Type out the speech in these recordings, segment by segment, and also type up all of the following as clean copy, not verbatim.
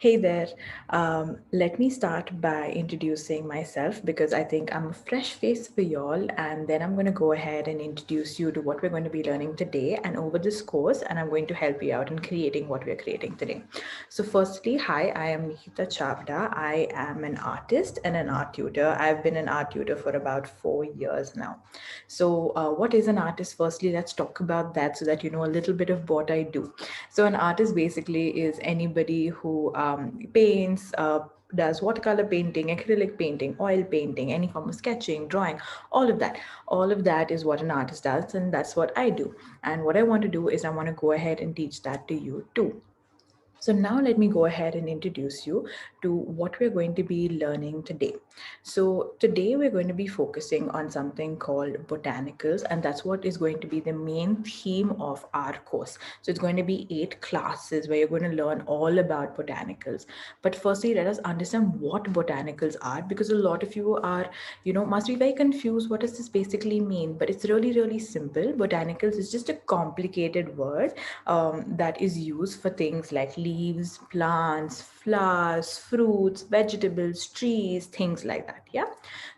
Hey there. Let me start by introducing myself because I think I'm a fresh face for y'all, and then I'm going to go ahead and introduce you to what we're going to be learning today and over this course, and I'm going to help you out in creating what we're creating today. So, firstly, hi, I am Untitled Chapter. I am an artist and an art tutor. I've been an art tutor for about 4 years now. So, what is an artist? Firstly, let's talk about that so that you know a little bit of what I do. So an artist basically is anybody who paints, does watercolor painting, acrylic painting, oil painting, any form of sketching, drawing, all of that. All of that is what an artist does, and that's what I do. And what I want to do is I want to go ahead and teach that to you too. So now let me go ahead and introduce you to what we're going to be learning today. So today we're going to be focusing on something called botanicals, and that's what is going to be the main theme of our course. So it's going to be 8 classes where you're going to learn all about botanicals. But firstly, let us understand what botanicals are, because a lot of you are, must be very confused. What does this basically mean? But it's really, really simple. Botanicals is just a complicated word that is used for things like leaves, plants, flowers, fruits, vegetables, trees, things like that. Yeah.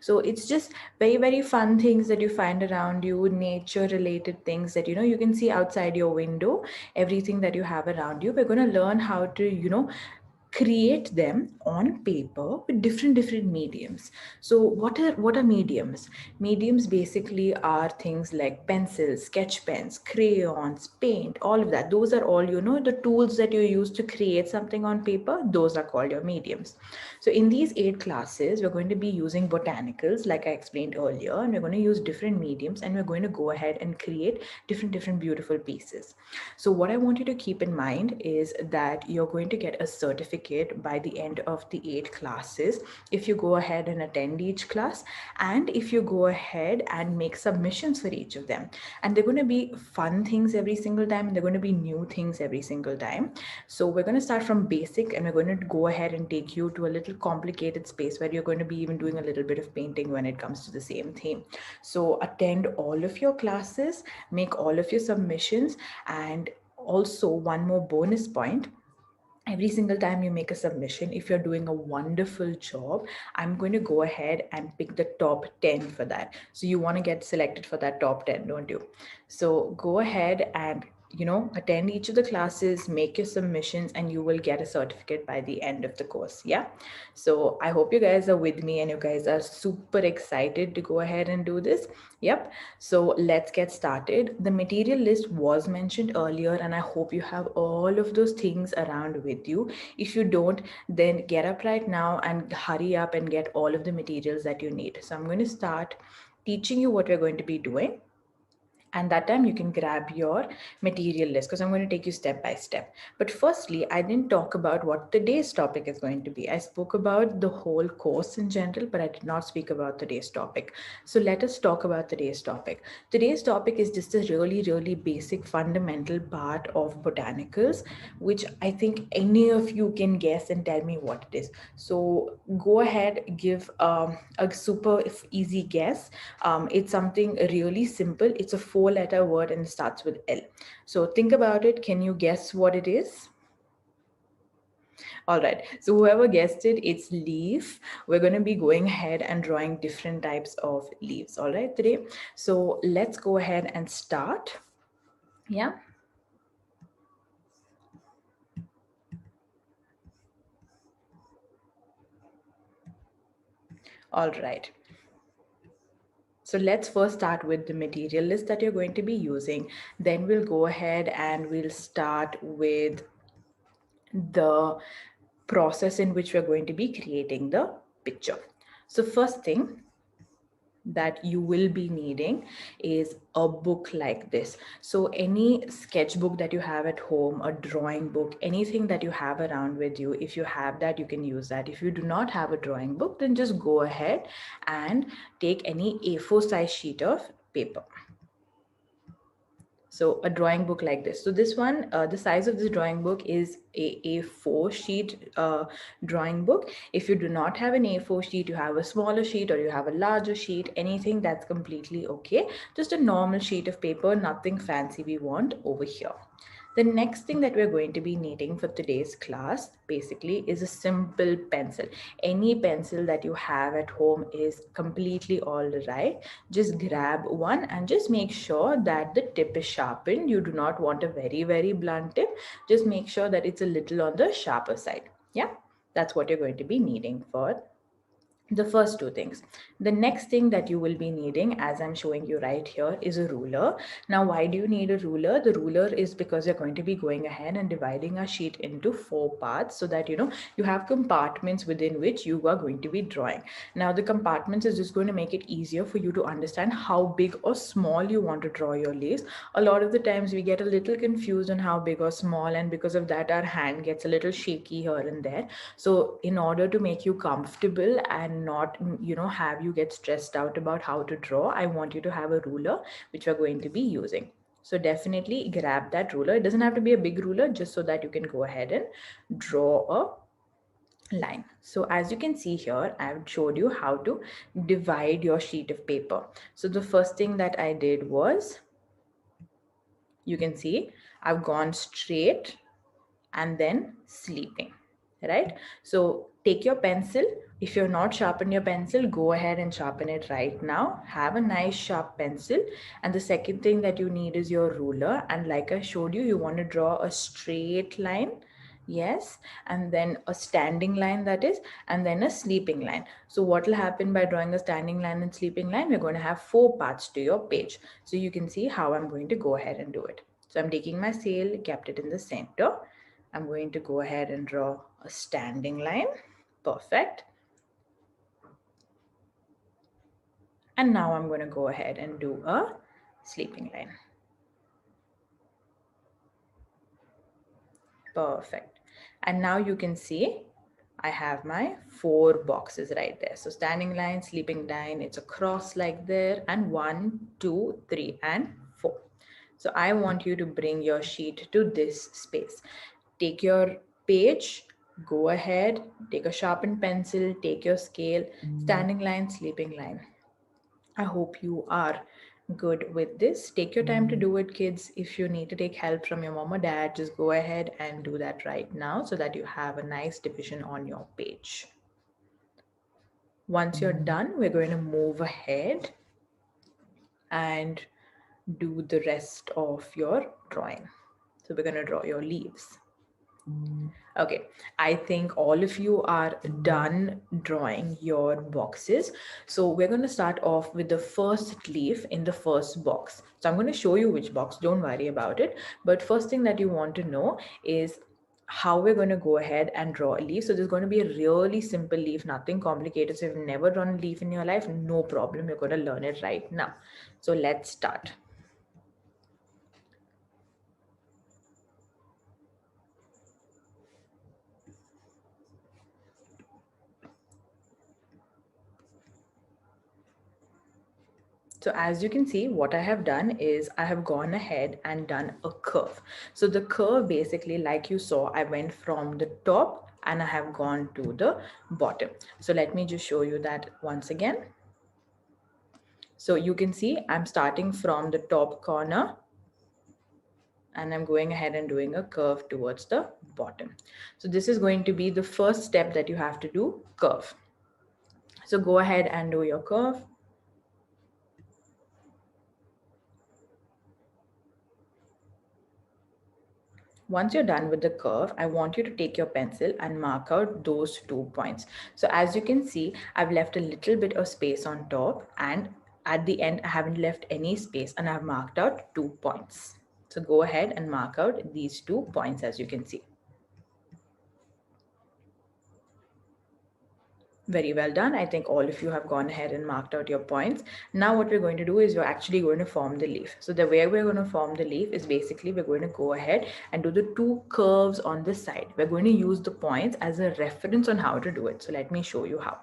So it's just very, very fun things that you find around you, nature related things that, you can see outside your window, everything that you have around you. We're going to learn how to, create them on paper with different mediums. So what are mediums? Mediums basically are things like pencils, sketch pens, crayons, paint, all of that. Those are all, the tools that you use to create something on paper. Those are called your mediums. So in these 8 classes, we're going to be using botanicals like I explained earlier, and we're going to use different mediums, and we're going to go ahead and create different beautiful pieces. So what I want you to keep in mind is that you're going to get a certificate by the end of the 8 classes if you go ahead and attend each class, and if you go ahead and make submissions for each of them. And they're going to be fun things every single time, and they're going to be new things every single time. So we're going to start from basic, and we're going to go ahead and take you to a little complicated space where you're going to be even doing a little bit of painting when it comes to the same theme. So attend all of your classes, make all of your submissions, and also one more bonus point: every single time you make a submission, if you're doing a wonderful job, I'm going to go ahead and pick the top 10 for that. So you want to get selected for that top 10, don't you? So go ahead and attend each of the classes, make your submissions, and you will get a certificate by the end of the course. Yeah. So I hope you guys are with me and you guys are super excited to go ahead and do this. Yep. So let's get started. The material list was mentioned earlier, and I hope you have all of those things around with you. If you don't, then get up right now and hurry up and get all of the materials that you need. So I'm going to start teaching you what we're going to be doing, and that time you can grab your material list because I'm going to take you step by step. But firstly, I didn't talk about what today's topic is going to be. I spoke about the whole course in general, but I did not speak about today's topic. So let us talk about today's topic. Today's topic is just a really, really basic fundamental part of botanicals, which I think any of you can guess and tell me what it is. So go ahead, give a super easy guess. It's something really simple. It's a 4-letter word and it starts with L. So think about it. Can you guess what it is? All right. So whoever guessed it, it's leaf. We're going to be going ahead and drawing different types of leaves. All right, today. So let's go ahead and start. Yeah. All right. So let's first start with the material list that you're going to be using. Then we'll go ahead and we'll start with the process in which we're going to be creating the picture. So first thing that you will be needing is a book like this. So any sketchbook that you have at home, a drawing book, anything that you have around with you, if you have that, you can use that. If you do not have a drawing book, then just go ahead and take any A4 size sheet of paper. So a drawing book like this. So this one, the size of this drawing book is a A4 sheet drawing book. If you do not have an A4 sheet, you have a smaller sheet or you have a larger sheet, anything, that's completely okay. Just a normal sheet of paper, nothing fancy we want over here. The next thing that we're going to be needing for today's class basically is a simple pencil. Any pencil that you have at home is completely all right. Just grab one and just make sure that the tip is sharpened. You do not want a very, very blunt tip. Just make sure that it's a little on the sharper side. Yeah, that's what you're going to be needing for the first two things. The next thing that you will be needing, as I'm showing you right here, is a ruler. Now, why do you need a ruler? The ruler is because you're going to be going ahead and dividing a sheet into 4 parts, so that you have compartments within which you are going to be drawing. Now, the compartments is just going to make it easier for you to understand how big or small you want to draw your leaves. A lot of the times we get a little confused on how big or small, and because of that our hand gets a little shaky here and there. So in order to make you comfortable and not have you get stressed out about how to draw, I want you to have a ruler which we're going to be using. So definitely grab that ruler. It doesn't have to be a big ruler, just so that you can go ahead and draw a line. So as you can see here, I've showed you how to divide your sheet of paper. So the first thing that I did was, you can see I've gone straight and then sleeping, right? So take your pencil. If you're not sharpen your pencil, go ahead and sharpen it right now. Have a nice sharp pencil. And the second thing that you need is your ruler. And like I showed you, you want to draw a straight line. Yes, and then a standing line, that is, and then a sleeping line. So what will happen by drawing a standing line and sleeping line? We're going to have 4 parts to your page. So you can see how I'm going to go ahead and do it. So I'm taking my scale, kept it in the center. I'm going to go ahead and draw a standing line. Perfect. And now I'm going to go ahead and do a sleeping line. Perfect. And now you can see I have my 4 boxes right there. So standing line, sleeping line, it's a cross like there, and 1, 2, 3, and 4. So I want you to bring your sheet to this space. Take your page, go ahead, take a sharpened pencil, take your scale, standing line, sleeping line. I hope you are good with this. Take your time to do it, kids. If you need to take help from your mom or dad, just go ahead and do that right now so that you have a nice division on your page. Once you're done, we're going to move ahead and do the rest of your drawing. So we're going to draw your leaves. Okay, I think all of you are done drawing your boxes. So we're going to start off with the first leaf in the first box. So I'm going to show you which box, don't worry about it. But first thing that you want to know is how we're going to go ahead and draw a leaf. So there's going to be a really simple leaf, nothing complicated. So if you've never drawn a leaf in your life, no problem. You're going to learn it right now. So let's start. So as you can see, what I have done is I have gone ahead and done a curve. So the curve basically, like you saw, I went from the top and I have gone to the bottom. So let me just show you that once again. So you can see I'm starting from the top corner and I'm going ahead and doing a curve towards the bottom. So this is going to be the first step that you have to do, curve. So go ahead and do your curve. Once you're done with the curve, I want you to take your pencil and mark out those 2 points. So as you can see, I've left a little bit of space on top, and at the end, I haven't left any space, and I've marked out 2 points. So go ahead and mark out these 2 points, as you can see. Very well done. I think all of you have gone ahead and marked out your points. Now what we're going to do is we're actually going to form the leaf. So the way we're going to form the leaf is basically we're going to go ahead and do the 2 curves on this side. We're going to use the points as a reference on how to do it. So let me show you how.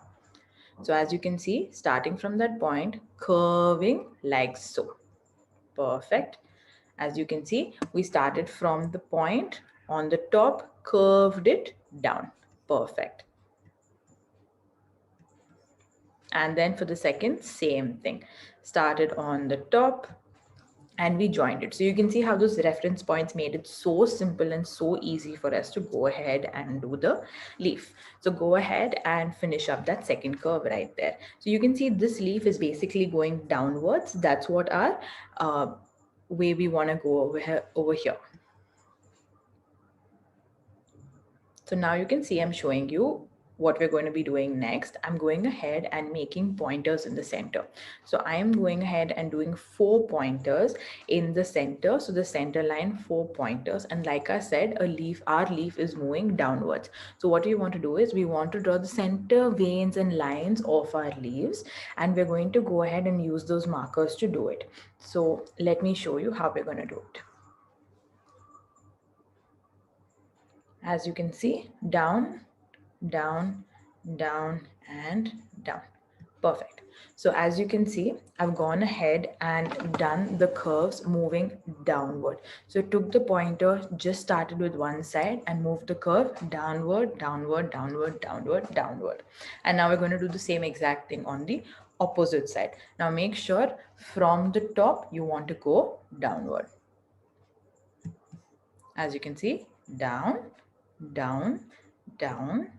So as you can see, starting from that point, curving like so. Perfect. As you can see, we started from the point on the top, curved it down. Perfect. And then for the second, same thing. Started on the top, and we joined it. So you can see how those reference points made it so simple and so easy for us to go ahead and do the leaf. So go ahead and finish up that second curve right there. So you can see this leaf is basically going downwards. That's what our way we want to go over here. So now you can see I'm showing you what we're going to be doing next. I'm going ahead and making pointers in the center. So I am going ahead and doing 4 pointers in the center. So the center line, 4 pointers. And like I said, our leaf is moving downwards. So what we want to do is we want to draw the center veins and lines of our leaves. And we're going to go ahead and use those markers to do it. So let me show you how we're going to do it. As you can see, down, down, down, and down. Perfect. So as you can see, I've gone ahead and done the curves moving downward. So took the pointer, just started with one side and moved the curve downward, downward, downward, downward, downward. And now we're going to do the same exact thing on the opposite side. Now make sure from the top, you want to go downward. As you can see, down, down, down,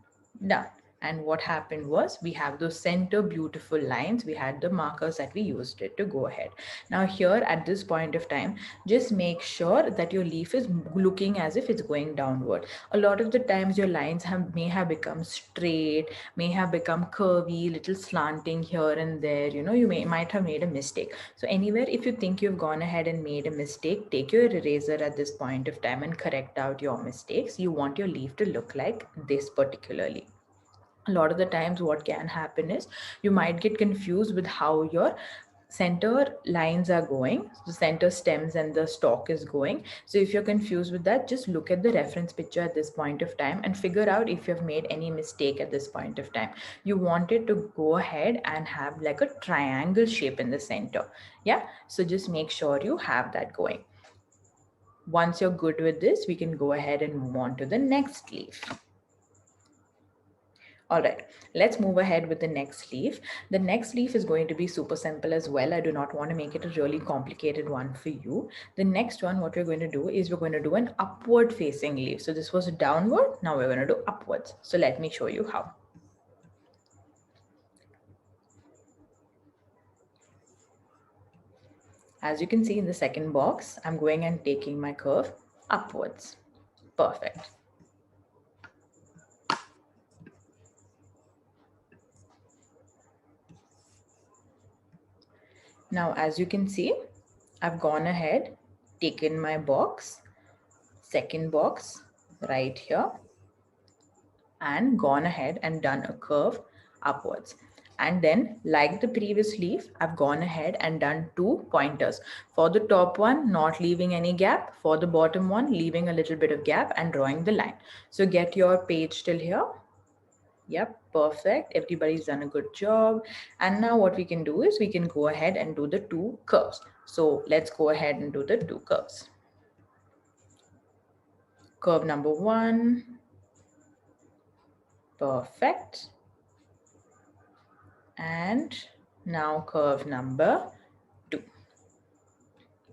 down. And what happened was we have those center beautiful lines. We had the markers that we used it to go ahead. Now here at this point of time, just make sure that your leaf is looking as if it's going downward. A lot of the times your lines may have become straight, may have become curvy, little slanting here and there. You might have made a mistake. So anywhere, if you think you've gone ahead and made a mistake, take your eraser at this point of time and correct out your mistakes. You want your leaf to look like this particularly. A lot of the times what can happen is you might get confused with how your center lines are going, the center stems and the stalk is going. So if you're confused with that, just look at the reference picture at this point of time and figure out if you've made any mistake at this point of time. You want it to go ahead and have like a triangle shape in the center. Yeah, so just make sure you have that going. Once you're good with this, we can go ahead and move on to the next leaf. All right, let's move ahead with the next leaf. The next leaf is going to be super simple as well. I do not want to make it a really complicated one for you. The next one, what we're going to do is we're going to do an upward facing leaf. So this was a downward, now we're going to do upwards. So let me show you how. As you can see in the second box, I'm going and taking my curve upwards. Perfect. Now, as you can see, I've gone ahead, taken my box, second box right here, and gone ahead and done a curve upwards. And then like the previous leaf, I've gone ahead and done 2 pointers. For the top one, not leaving any gap. For the bottom one, leaving a little bit of gap and drawing the line. So get your page till here. Yep, perfect. Everybody's done a good job. And now what we can do is we can go ahead and do the 2 curves. So let's go ahead and do the 2 curves. Curve number 1. Perfect. And now curve number 2.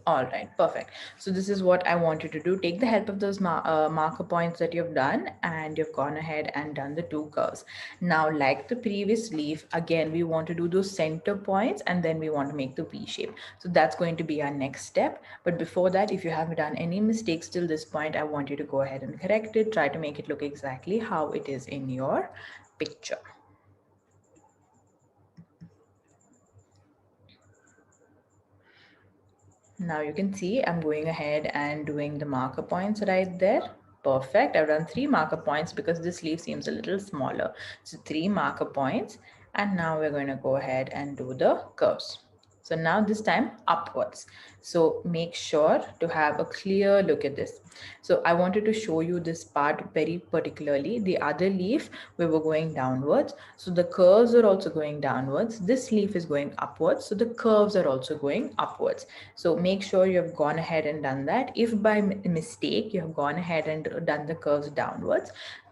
All right, perfect. So this is what I want you to do. Take the help of those marker points that you've done, and you've gone ahead and done the 2 curves. Now, like the previous leaf, again, we want to do those center points, and then we want to make the V shape. So that's going to be our next step. But before that, if you haven't done any mistakes till this point, I want you to go ahead and correct it. Try to make it look exactly how it is in your picture. Now you can see I'm going ahead and doing the marker points right there. Perfect. I've done 3 marker points because this leaf seems a little smaller. So 3 marker points. And now we're going to go ahead and do the curves. So now this time upwards. So make sure to have a clear look at this. So I wanted to show you this part very particularly. The other leaf, we were going downwards. So the curves are also going downwards. This leaf is going upwards. So the curves are also going upwards. So make sure you have gone ahead and done that. If by mistake you have gone ahead and done the curves downwards,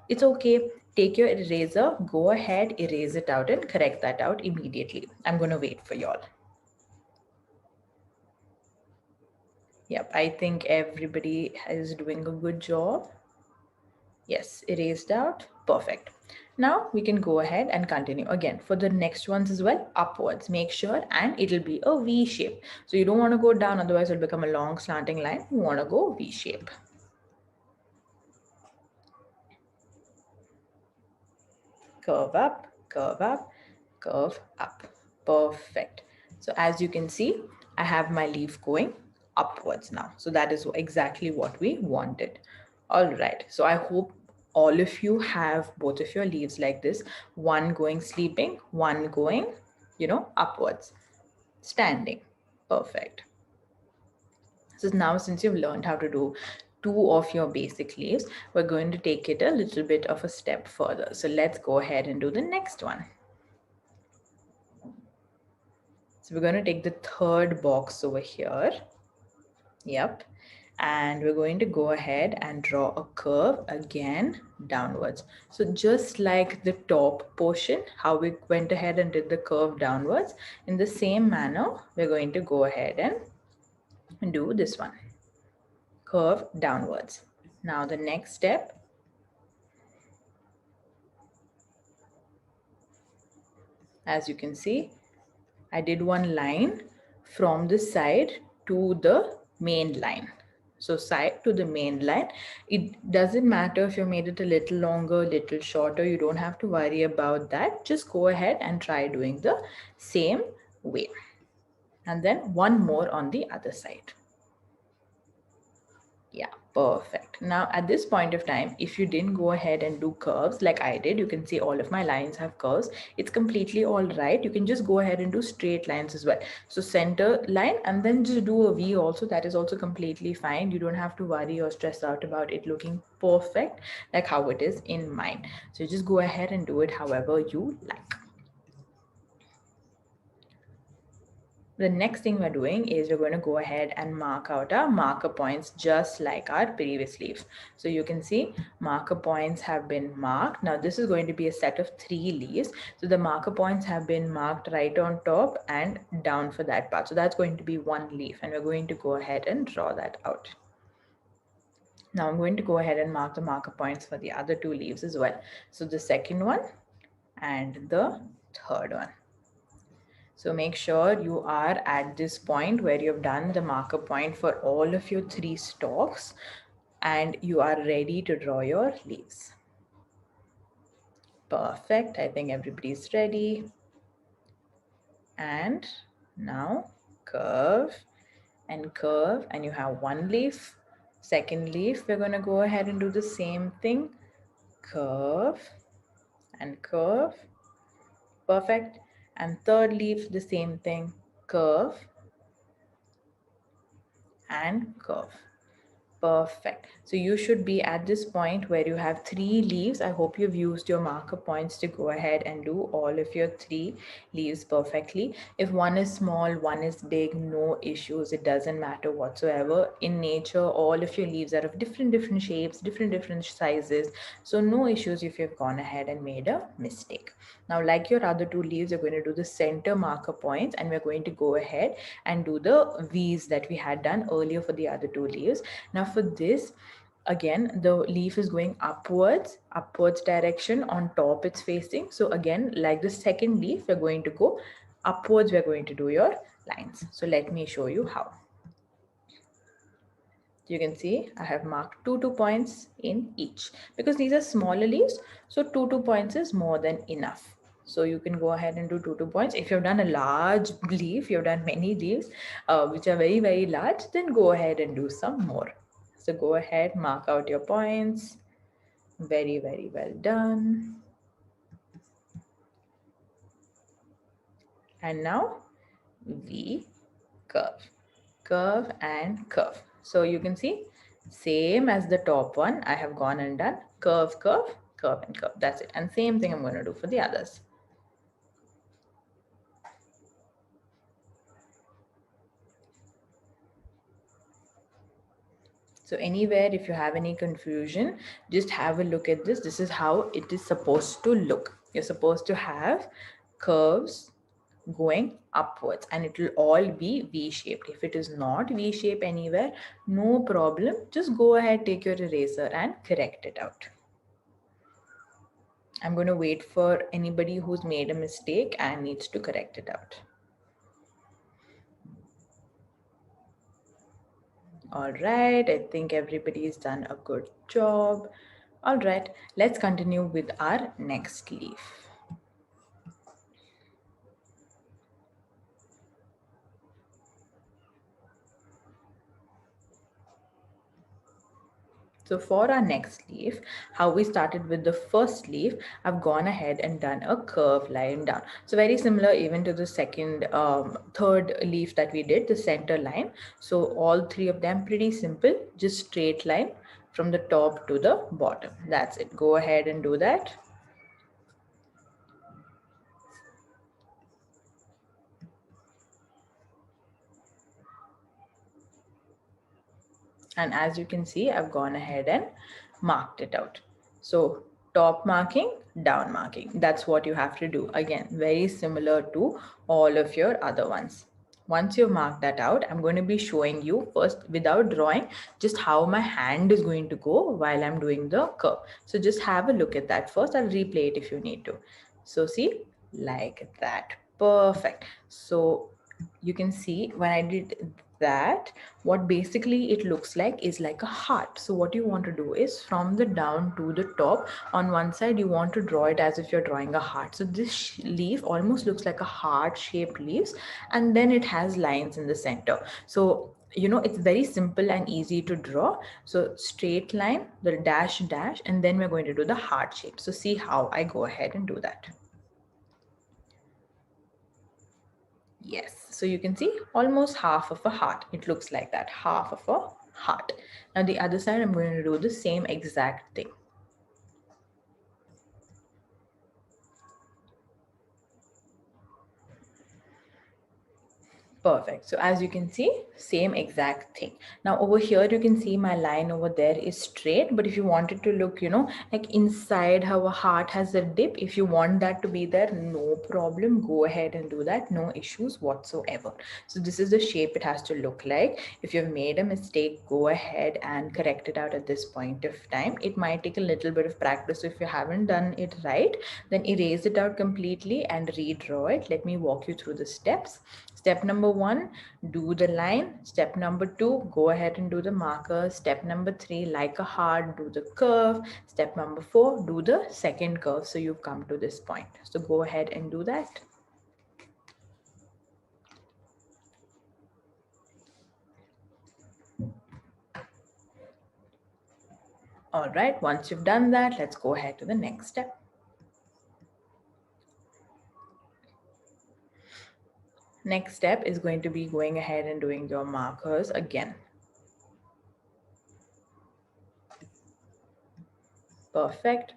it's okay. Take your eraser, go ahead, erase it out and correct that out immediately. I'm going to wait for y'all. Yep, I think everybody is doing a good job. Yes, erased out. Perfect. Now we can go ahead and continue again for the next ones as well, upwards. Make sure, and it'll be a V shape. So you don't want to go down, otherwise it'll become a long slanting line. You want to go V shape. Curve up, curve up, curve up. Perfect. So as you can see, I have my leaf going upwards now. So that is exactly what we wanted. All right. So I hope all of you have both of your leaves like this, one going sleeping, one going, upwards, standing. Perfect. So now since you've learned how to do two of your basic leaves, we're going to take it a little bit of a step further. So let's go ahead and do the next one. So we're going to take the third box over here. Yep. And we're going to go ahead and draw a curve again downwards. So just like the top portion, how we went ahead and did the curve downwards, in the same manner, we're going to go ahead and do this one. Curve downwards. Now the next step, as you can see, I did one line from the side to the main line. So side to the main line. It doesn't matter if you made it a little longer, little shorter. You don't have to worry about that. Just go ahead and try doing the same way. And then one more on the other side. Yeah, perfect. Now at this point of time, if you didn't go ahead and do curves like I did, you can see all of my lines have curves. It's completely all right. You can just go ahead and do straight lines as well. So center line and then just do a V also. That is also completely fine. You don't have to worry or stress out about it looking perfect like how it is in mine. So just go ahead and do it however you like. The next thing we're doing is we're going to go ahead and mark out our marker points just like our previous leaf. So you can see marker points have been marked. Now this is going to be a set of 3 leaves. So the marker points have been marked right on top and down for that part. So that's going to be 1 leaf and we're going to go ahead and draw that out. Now I'm going to go ahead and mark the marker points for the other 2 leaves as well. So the second one and the third one. So make sure you are at this point where you've done the marker point for all of your 3 stalks and you are ready to draw your leaves. Perfect. I think everybody's ready. And now curve and you have 1 leaf. Second leaf, we're going to go ahead and do the same thing. Curve and curve. Perfect. And third leaf, the same thing. Curve and curve. Perfect. So you should be at this point where you have 3 leaves. I hope you've used your marker points to go ahead and do all of your 3 leaves perfectly. If one is small, one is big, no issues. It doesn't matter whatsoever. In nature, all of your leaves are of different shapes, different sizes. So no issues if you've gone ahead and made a mistake. Now, like your other 2 leaves, you're going to do the center marker points and we're going to go ahead and do the V's that we had done earlier for the other 2 leaves. Now for this, again, the leaf is going upwards direction. On top it's facing. So again, like the second leaf, we're going to go upwards. We're going to do your lines. So let me show you how. You can see I have marked 2 points in each because these are smaller leaves. So 2 points is more than enough. So you can go ahead and do 2 points. If you've done a large leaf, you've done many leaves which are very large, then go ahead and do some more. So go ahead, mark out your points. Very well done. And now we curve and curve. So you can see same as the top one, I have gone and done curve and curve. That's it. And same thing I'm going to do for the others. So anywhere, if you have any confusion, just have a look at this. This is how it is supposed to look. You're supposed to have curves, going upwards, and it will all be V-shaped. If it is not V-shape anywhere, no problem. Just go ahead, take your eraser and correct it out. I'm going to wait for anybody who's made a mistake and needs to correct it out. All right, I think everybody's done a good job. All right, let's continue with our next leaf. So for our next leaf, how we started with the first leaf, I've gone ahead and done a curve line down. So very similar even to the third leaf that we did, the center line. So all three of them pretty simple, just straight line from the top to the bottom. That's it. Go ahead and do that. And as you can see, I've gone ahead and marked it out. So top marking, down marking, that's what you have to do. Again, very similar to all of your other ones. Once you've marked that out, I'm going to be showing you first without drawing just how my hand is going to go while I'm doing the curve. So just have a look at that first. I'll replay it if you need to. So see, like that. Perfect. So you can see when I did that, what basically it looks like is like a heart. So what you want to do is from the down to the top, on one side you want to draw it as if you're drawing a heart. So this leaf almost looks like a heart shaped leaves, and then it has lines in the center. So you know, it's very simple and easy to draw. So straight line, the dash dash, and then we're going to do the heart shape. So see how I go ahead and do that. Yes, so you can see almost half of a heart. It looks like that, half of a heart. Now the other side, I'm going to do the same exact thing. Perfect. So as you can see, same exact thing. Now over here, you can see my line over there is straight. But if you want it to look, you know, like inside how a heart has a dip, if you want that to be there, no problem. Go ahead and do that. No issues whatsoever. So this is the shape it has to look like. If you've made a mistake, go ahead and correct it out at this point of time. It might take a little bit of practice. So if you haven't done it right, then erase it out completely and redraw it. Let me walk you through the steps. Step number 1, do the line. Step number 2, go ahead and do the marker. Step number 3, like a heart, do the curve. Step number 4, do the second curve. So you've come to this point. So go ahead and do that. All right, once you've done that, let's go ahead to the next step. Next step is going to be going ahead and doing your markers again. Perfect.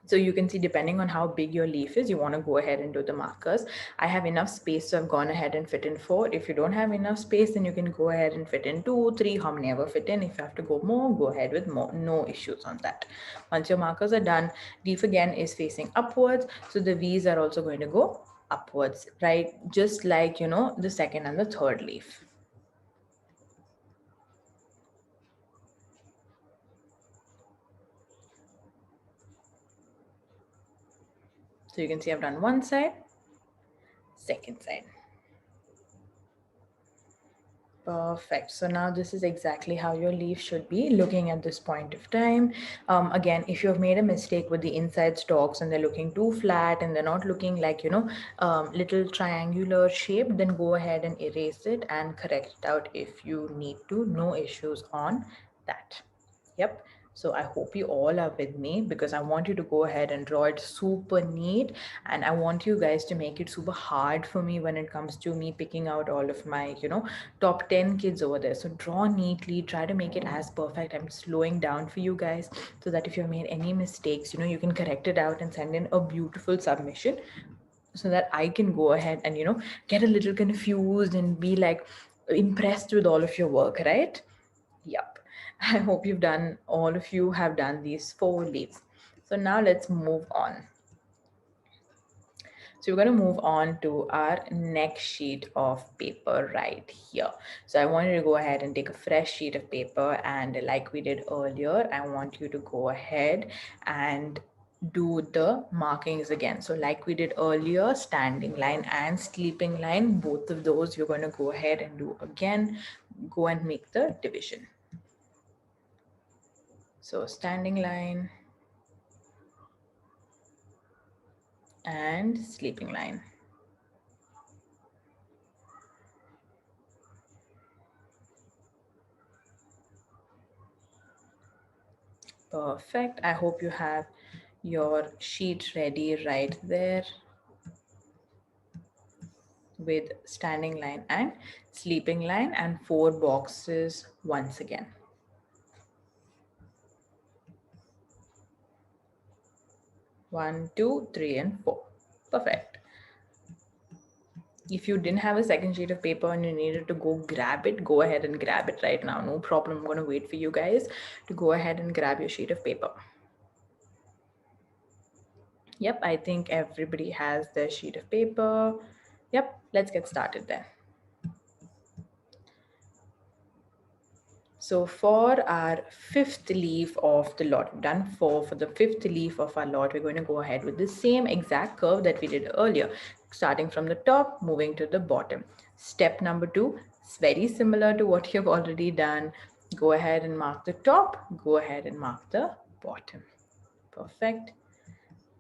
So you can see depending on how big your leaf is, you want to go ahead and do the markers. I have enough space, so I've gone ahead and fit in 4. If you don't have enough space, then you can go ahead and fit in 2, 3, how many ever fit in. If you have to go more, go ahead with more. No issues on that. Once your markers are done, leaf again is facing upwards. So the V's are also going to go upwards, right? Just like, you know, the second and the third leaf. So you can see I've done one side, second side. Perfect. So now this is exactly how your leaf should be looking at this point of time. Again, if you have made a mistake with the inside stalks and they're looking too flat and they're not looking like, you know, little triangular shape, then go ahead and erase it and correct it out if you need to. No issues on that. Yep. So I hope you all are with me because I want you to go ahead and draw it super neat, and I want you guys to make it super hard for me when it comes to me picking out all of my, you know, top 10 kids over there. So draw neatly, try to make it as perfect. I'm slowing down for you guys so that if you've made any mistakes, you know, you can correct it out and send in a beautiful submission so that I can go ahead and, you know, get a little confused and be like impressed with all of your work, right? Yep. I hope all of you have done these 4 leaves. So now let's move on. So we're going to move on to our next sheet of paper right here. So I want you to go ahead and take a fresh sheet of paper, and like we did earlier, I want you to go ahead and do the markings again. So like we did earlier, standing line and sleeping line, both of those you're going to go ahead and do again. Go and make the division. So standing line and sleeping line. Perfect. I hope you have your sheet ready right there with standing line and sleeping line and 4 boxes once again. 1, 2, 3, and 4. Perfect. If you didn't have a second sheet of paper and you needed to go grab it, go ahead and grab it right now. No problem. I'm going to wait for you guys to go ahead and grab your sheet of paper. Yep, I think everybody has their sheet of paper. Yep, let's get started then. So for our fifth leaf of the lot, we've done 4. For the fifth leaf of our lot, we're going to go ahead with the same exact curve that we did earlier, starting from the top, moving to the bottom. Step number 2 is very similar to what you've already done. Go ahead and mark the top, go ahead and mark the bottom. Perfect.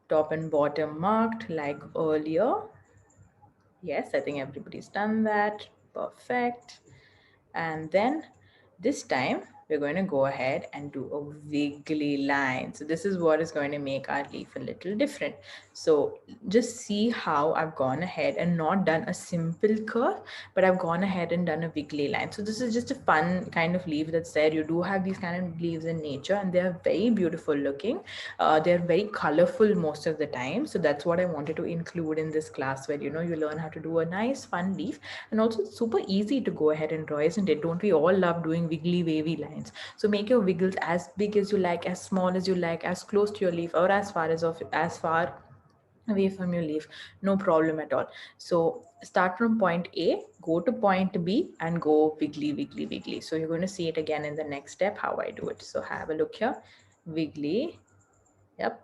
Top and bottom marked like earlier. Yes, I think everybody's done that. Perfect. And then this time we're going to go ahead and do a wiggly line. So this is what is going to make our leaf a little different. So just see how I've gone ahead and not done a simple curve, but I've gone ahead and done a wiggly line. So this is just a fun kind of leaf that's there. You do have these kind of leaves in nature and they're very beautiful looking. They're very colorful most of the time. So that's what I wanted to include in this class, where you learn how to do a nice fun leaf. And also it's super easy to go ahead and draw, isn't it? Don't we all love doing wiggly wavy lines? So make your wiggles as big as you like, as small as you like, as close to your leaf or as far away from your leaf, no problem at all. So start from point A, go to point B and go wiggly wiggly wiggly. So you're going to see it again in the next step how I do it. So have a look here. Wiggly. Yep,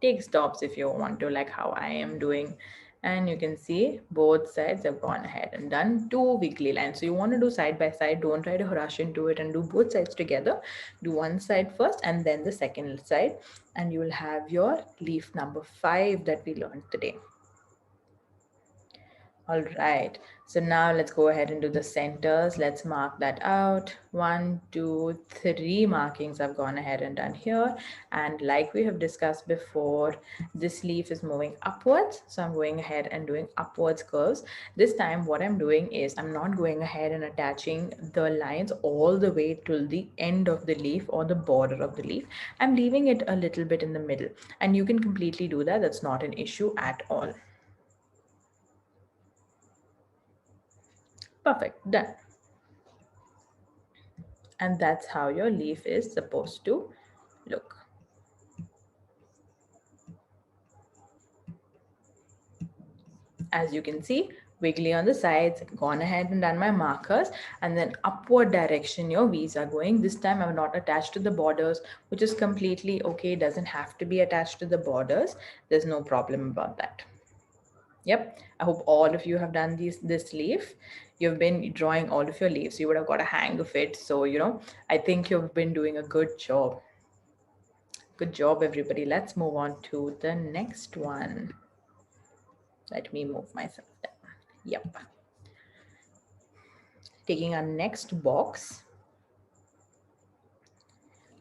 take stops if you want to, like how I am doing. And you can see both sides have gone ahead and done 2 wiggly lines. So you want to do side by side. Don't try to rush into it and do both sides together. Do one side first and then the second side, and you will have your leaf number 5 that we learned today. All right, so now let's go ahead and do the centers. Let's mark that out. 1, 2, 3 markings I've gone ahead and done here. And like we have discussed before, this leaf is moving upwards. So I'm going ahead and doing upwards curves. This time what I'm doing is I'm not going ahead and attaching the lines all the way till the end of the leaf or the border of the leaf. I'm leaving it a little bit in the middle. And you can completely do that. That's not an issue at all. Perfect, done. And that's how your leaf is supposed to look. As you can see, wiggly on the sides, gone ahead and done my markers, and then upward direction your V's are going. This time I'm not attached to the borders, which is completely okay. It doesn't have to be attached to the borders. There's no problem about that. Yep, I hope all of you have done this leaf. You've been drawing all of your leaves. You would have got a hang of it. So, I think you've been doing a good job. Good job, everybody. Let's move on to the next one. Let me move myself down. Yep. Taking our next box,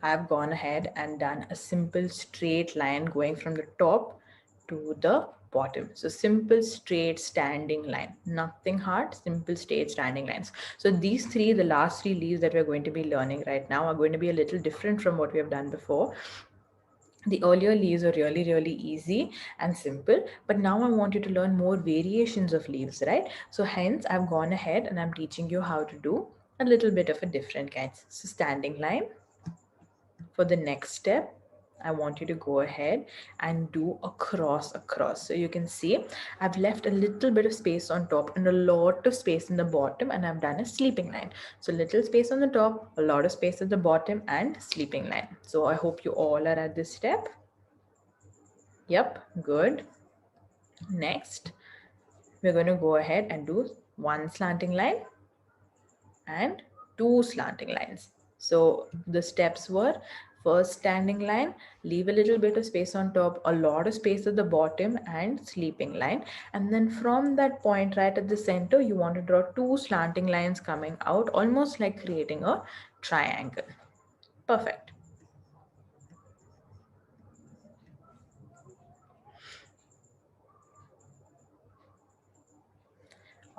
I've gone ahead and done a simple straight line going from the top to the bottom. So simple straight standing line, nothing hard, simple straight standing lines. So these three, the last 3 leaves that we're going to be learning right now, are going to be a little different from what we have done before. The earlier leaves are really, really easy and simple, but now I want you to learn more variations of leaves, right? So hence I've gone ahead and I'm teaching you how to do a little bit of a different kind. So standing line for the next step, I want you to go ahead and do a cross across. So you can see I've left a little bit of space on top and a lot of space in the bottom, and I've done a sleeping line. So little space on the top, a lot of space at the bottom, and sleeping line. So I hope you all are at this step. Yep, good. Next, we're going to go ahead and do one slanting line and two slanting lines. So the steps were: first standing line, leave a little bit of space on top, a lot of space at the bottom, and sleeping line. And then from that point right at the center, you want to draw two slanting lines coming out, almost like creating a triangle. Perfect.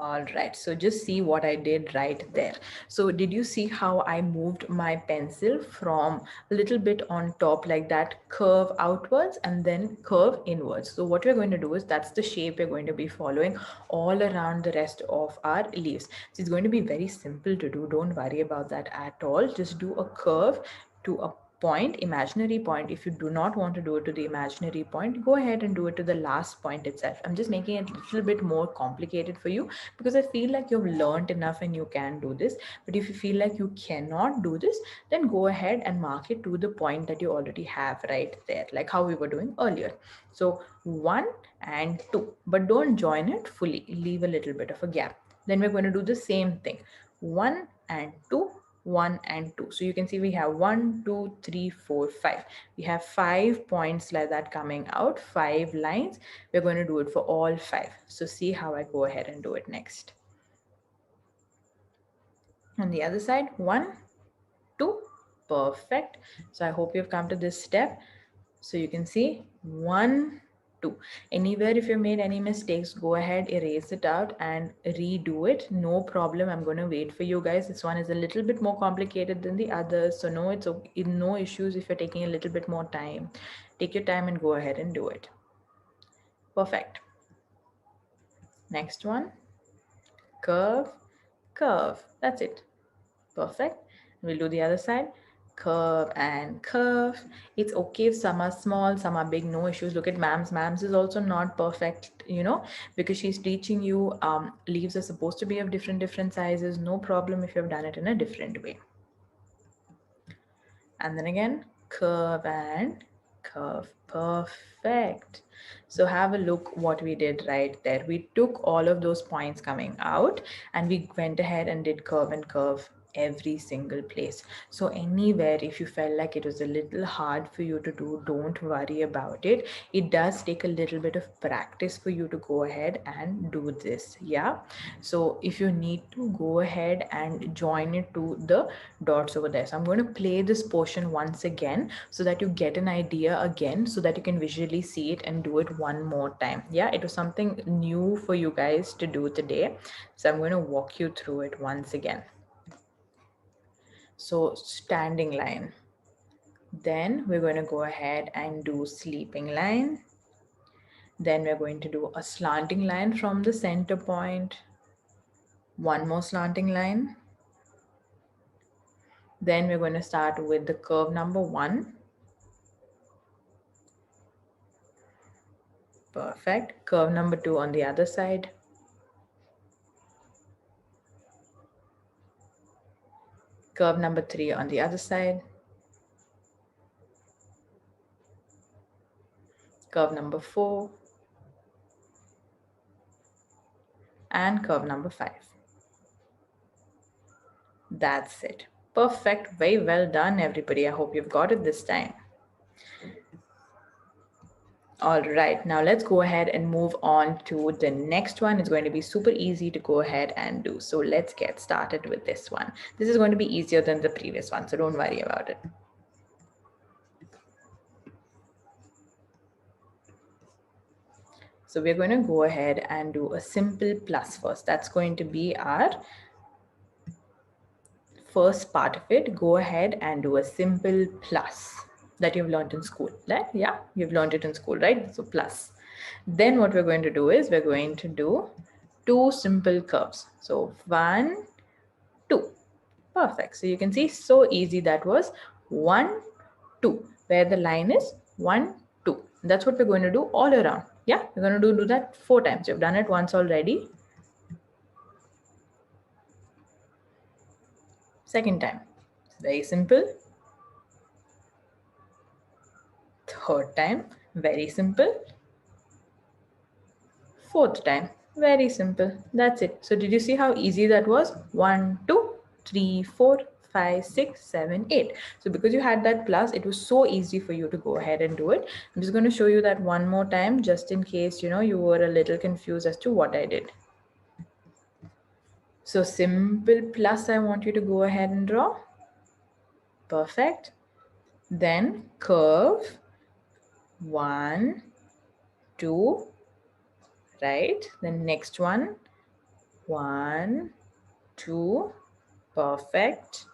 All right, so just see what I did right there. So did you see how I moved my pencil from a little bit on top like that, curve outwards and then curve inwards? So what we're going to do is that's the shape we're going to be following all around the rest of our leaves. So it's going to be very simple to do. Don't worry about that at all. Just do a curve to a point, imaginary point. If you do not want to do it to the imaginary point, go ahead and do it to the last point itself. I'm just making it a little bit more complicated for you because I feel like you've learned enough and you can do this. But if you feel like you cannot do this, then go ahead and mark it to the point that you already have right there, like how we were doing earlier. So 1 and 2, but don't join it fully, leave a little bit of a gap. Then we're going to do the same thing: 1 and 2, 1 and 2. So you can see we have 1, 2, 3, 4, 5. We have 5 points like that coming out, 5 lines. We're going to do it for all 5. So see how I go ahead and do it next. On the other side, 1, 2, perfect. So I hope you've come to this step. So you can see 1, 2. Anywhere if you made any mistakes, go ahead, erase it out and redo it. No problem. I'm going to wait for you guys. This one is a little bit more complicated than the others. So no, it's okay. No issues if you're taking a little bit more time. Take your time and go ahead and do it. Perfect. Next one, curve, curve. That's it. Perfect. We'll do the other side. Curve and curve. It's okay if some are small, some are big, no issues. Look at Mams. Mams is also not perfect, because she's teaching you leaves are supposed to be of different sizes. No problem if you've done it in a different way. And then again, curve and curve. Perfect. So have a look what we did right there. We took all of those points coming out and we went ahead and did curve and curve every single place. So anywhere if you felt like it was a little hard for you to do, don't worry about it. It does take a little bit of practice for you to go ahead and do this. Yeah, so if you need to go ahead and join it to the dots over there. So I'm going to play this portion once again so that you get an idea again, so that you can visually see it and do it one more time. Yeah, it was something new for you guys to do today. So I'm going to walk you through it once again. So standing line. Then we're going to go ahead and do sleeping line. Then we're going to do a slanting line from the center point. One more slanting line. Then we're going to start with the curve number 1. Perfect. Curve number 2 on the other side. Curve number 3 on the other side. Curve number 4. And curve number 5. That's it. Perfect. Very well done, everybody. I hope you've got it this time. All right, now let's go ahead and move on to the next one. It's going to be super easy to go ahead and do. So let's get started with this one. This is going to be easier than the previous one, so don't worry about it. So we're going to go ahead and do a simple plus first. That's going to be our first part of it. Go ahead and do a simple plus that you've learned in school. Right? Yeah, you've learned it in school, right? So plus. Then what we're going to do is we're going to do 2 simple curves. So 1, 2. Perfect. So you can see so easy that was 1, 2. where the line is 1, 2. That's what we're going to do all around. Yeah, we're going to do that 4 times. You've done it once already. Second time, very simple. Third time, very simple. Fourth time, very simple. That's it. So did you see how easy that was? 1, 2, 3, 4, 5, 6, 7, 8. So because you had that plus, it was so easy for you to go ahead and do it. I'm just going to show you that one more time, just in case, you were a little confused as to what I did. So simple plus, I want you to go ahead and draw. Perfect. Then curve, 1, 2, right? Then next one, 1, 2, perfect.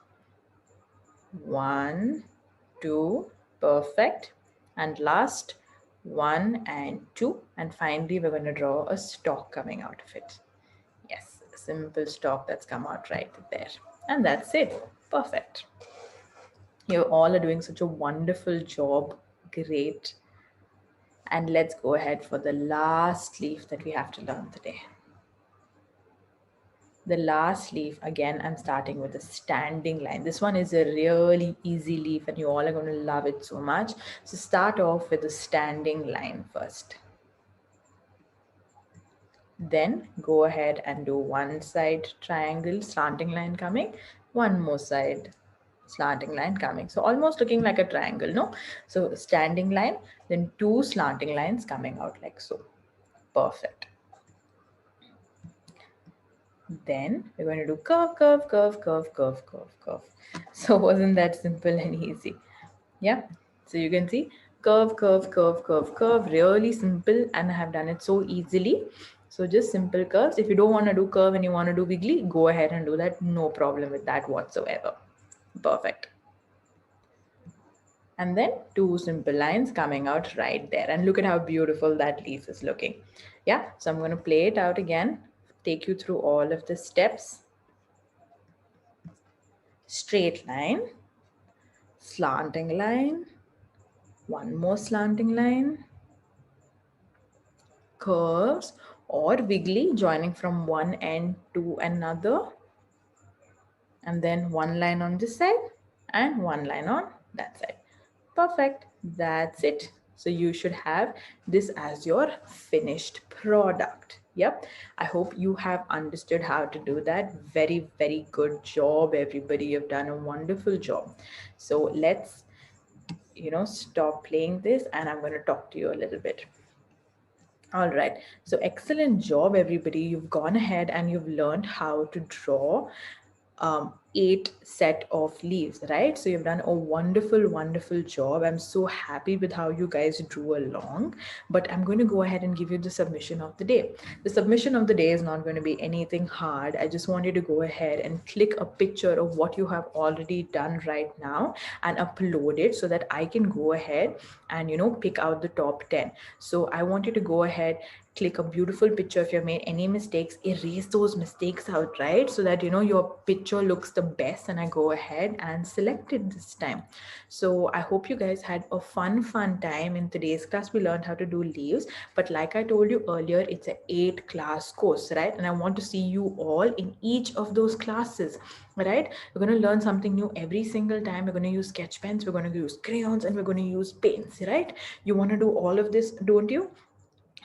1, 2, perfect. And last, 1 and 2. And finally, we're going to draw a stalk coming out of it. Yes, a simple stalk that's come out right there. And that's it. Perfect. You all are doing such a wonderful job. Great. And let's go ahead for the last leaf that we have to learn today. The last leaf, again, I'm starting with a standing line. This one is a really easy leaf and you all are going to love it so much. So start off with a standing line first. Then go ahead and do one side triangle, slanting line coming, one more side slanting line coming. So almost looking like a triangle, no? So standing line, then 2 slanting lines coming out like so. Perfect. Then we're going to do curve, curve, curve, curve, curve, curve, curve. So wasn't that simple and easy? Yeah. So you can see curve, curve, curve, curve, curve, really simple, and I have done it so easily. So just simple curves. If you don't want to do curve and you want to do wiggly, go ahead and do that. No problem with that whatsoever. Perfect. And then 2 simple lines coming out right there. And look at how beautiful that leaf is looking. Yeah, so I'm going to play it out again, take you through all of the steps. Straight line, slanting line, one more slanting line, curves or wiggly joining from one end to another, and then one line on this side and one line on that side. Perfect. That's it. So you should have this as your finished product. Yep. I hope you have understood how to do that. Very, very good job, everybody. You've done a wonderful job. So let's, stop playing this and I'm going to talk to you a little bit. All right. So excellent job, everybody. You've gone ahead and you've learned how to draw 8 set of leaves, right? So you've done a wonderful, wonderful job. I'm so happy with how you guys drew along, but I'm going to go ahead and give you the submission of the day. The submission of the day is not going to be anything hard. I just want you to go ahead and click a picture of what you have already done right now and upload it so that I can go ahead and, pick out the top 10. So I want you to go ahead, click a beautiful picture. If you've made any mistakes, erase those mistakes out, right? So that, your picture looks the best, and I go ahead and select it this time. So I hope you guys had a fun time. In today's class, we learned how to do leaves, but like I told you earlier, it's an 8-class course, right? And I want to see you all in each of those classes, right? We're going to learn something new every single time. We're going to use sketch pens, we're going to use crayons, and we're going to use paints, right? You want to do all of this, don't you?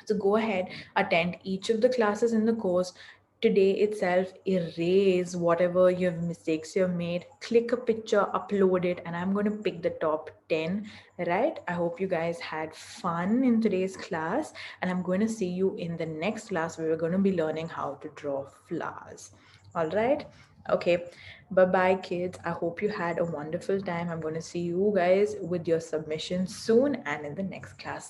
So go ahead, attend each of the classes in the course. Today itself, erase whatever your mistakes you've made, click a picture, upload it, and I'm going to pick the top 10, right? I hope you guys had fun in today's class, and I'm going to see you in the next class where we're going to be learning how to draw flowers. All right? Okay. Bye-bye, kids. I hope you had a wonderful time. I'm going to see you guys with your submissions soon and in the next class.